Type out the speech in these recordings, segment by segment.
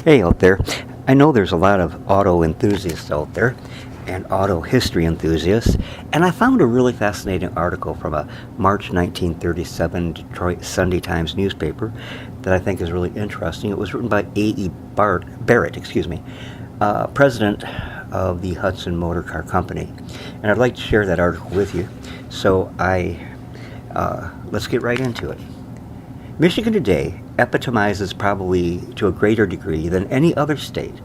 Hey out there. I know there's a lot of auto enthusiasts out there and auto history enthusiasts, and I found a really fascinating article from a March 1937 Detroit Sunday Times newspaper that I think is really interesting. It was written by Barit, president of the Hudson Motor Car Company, and I'd like to share that article with you. So let's get right into it. Michigan today epitomizes, probably to a greater degree than any other state,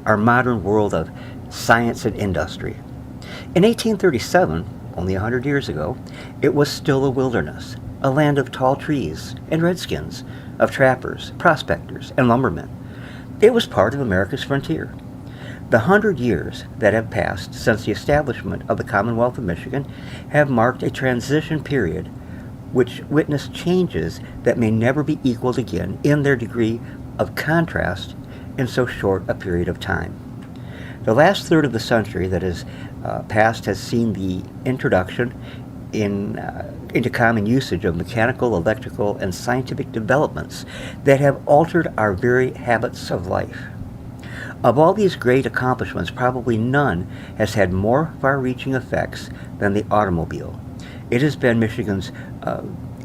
our modern world of science and industry. In 1837, only 100 years ago, it was still a wilderness, a land of tall trees and redskins, of trappers, prospectors, and lumbermen. It was part of America's frontier. The 100 years that have passed since the establishment of the Commonwealth of Michigan have marked a transition period which witnessed changes that may never be equaled again in their degree of contrast in so short a period of time. The last third of the century that has passed has seen the introduction into common usage of mechanical, electrical, and scientific developments that have altered our very habits of life. Of all these great accomplishments, probably none has had more far-reaching effects than the automobile. It has been Michigan's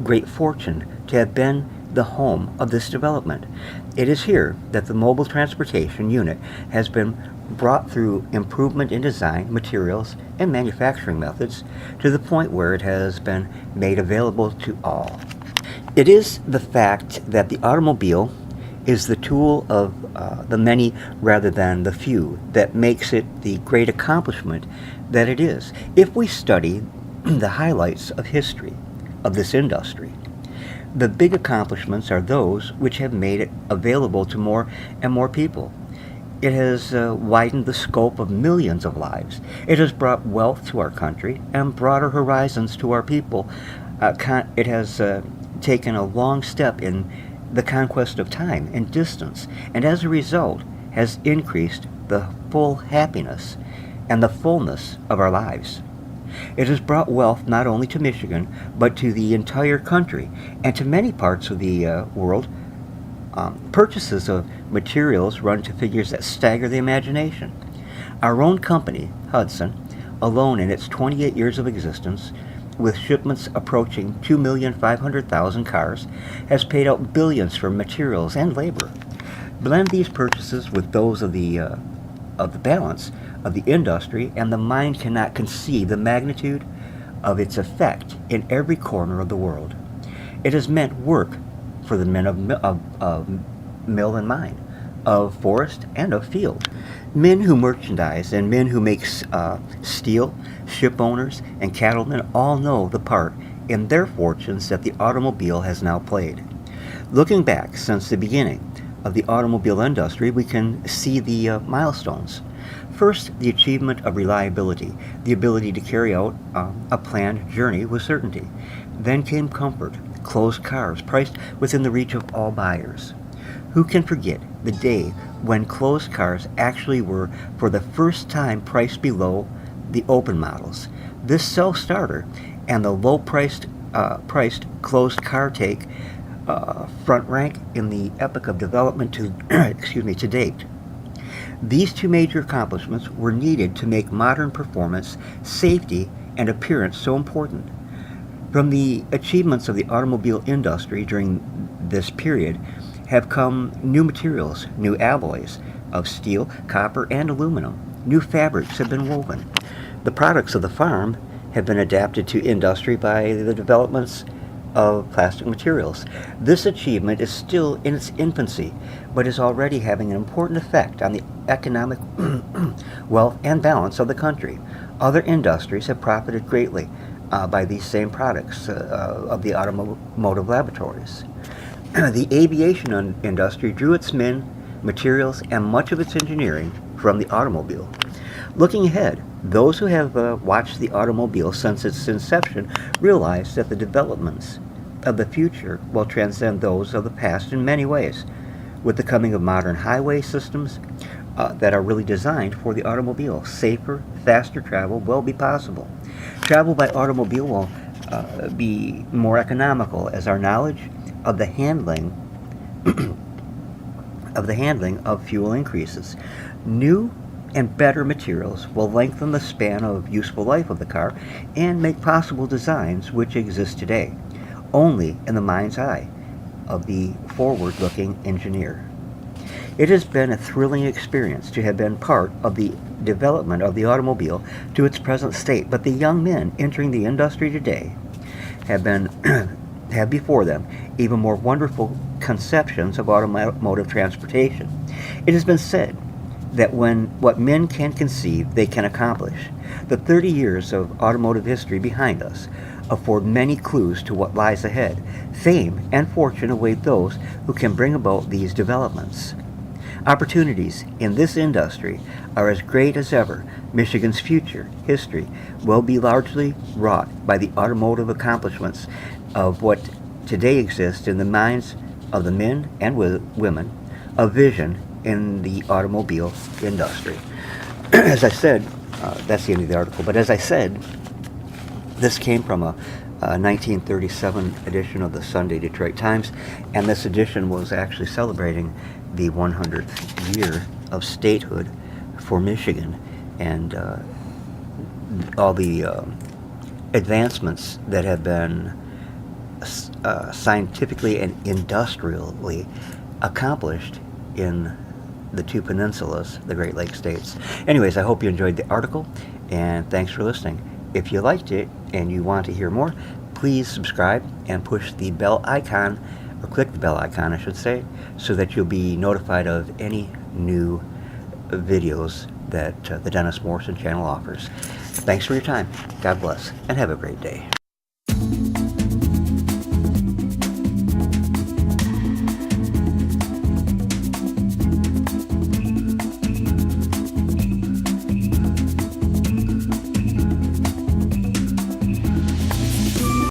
great fortune to have been the home of this development. It is here that the mobile transportation unit has been brought through improvement in design, materials, and manufacturing methods to the point where it has been made available to all. It is the fact that the automobile is the tool of the many rather than the few that makes it the great accomplishment that it is. If we study the highlights of history of this industry, the big accomplishments are those which have made it available to more and more people. It has widened the scope of millions of lives. It has brought wealth to our country and broader horizons to our people. It has taken a long step in the conquest of time and distance, and as a result has increased the full happiness and the fullness of our lives. It has brought wealth not only to Michigan, but to the entire country and to many parts of the world. Purchases of materials run to figures that stagger the imagination. Our own company, Hudson, alone in its 28 years of existence, with shipments approaching 2,500,000 cars, has paid out billions for materials and labor. Blend these purchases with those of the balance of the industry, and the mind cannot conceive the magnitude of its effect in every corner of the world. It has meant work for the men of mill and mine, of forest and of field, men who merchandise and men who make steel, ship owners, and cattlemen all know the part in their fortunes that the automobile has now played. Looking back since the beginning of the automobile industry, we can see the milestones. First, the achievement of reliability, the ability to carry out a planned journey with certainty. Then came comfort, closed cars priced within the reach of all buyers. Who can forget the day when closed cars actually were for the first time priced below the open models? This self-starter and the low-priced closed car take front rank in the epoch of development to date. These two major accomplishments were needed to make modern performance, safety, and appearance so important. From the achievements of the automobile industry during this period have come new materials, new alloys of steel, copper, and aluminum. New fabrics have been woven. The products of the farm have been adapted to industry by the developments of plastic materials. This achievement is still in its infancy, but is already having an important effect on the economic wealth and balance of the country. Other industries have profited greatly by these same products of the automotive laboratories. The aviation industry drew its men, materials, and much of its engineering from the automobile. Looking ahead, those who have watched the automobile since its inception realize that the developments of the future will transcend those of the past in many ways. With the coming of modern highway systems that are really designed for the automobile, safer, faster travel will be possible. Travel by automobile will be more economical as our knowledge of the handling of the handling of fuel increases. New and better materials will lengthen the span of useful life of the car and make possible designs which exist today, only in the mind's eye of the forward-looking engineer. It has been a thrilling experience to have been part of the development of the automobile to its present state, but the young men entering the industry today have before them even more wonderful conceptions of automotive transportation. It has been said that when what men can conceive, they can accomplish. The 30 years of automotive history behind us afford many clues to what lies ahead. Fame and fortune await those who can bring about these developments. Opportunities in this industry are as great as ever. Michigan's future history will be largely wrought by the automotive accomplishments of what today exists in the minds of the men and women of vision in the automobile industry. As I said, that's the end of the article, but as I said, this came from a 1937 edition of the Sunday Detroit Times, and this edition was actually celebrating the 100th year of statehood for Michigan, and all the advancements that have been scientifically and industrially accomplished in the two peninsulas, the Great Lakes states. Anyways, I hope you enjoyed the article, and thanks for listening. If you liked it and you want to hear more, please subscribe and push the bell icon, or click the bell icon, I should say, so that you'll be notified of any new videos that the Dennis Morrison channel offers. Thanks for your time. God bless, and have a great day.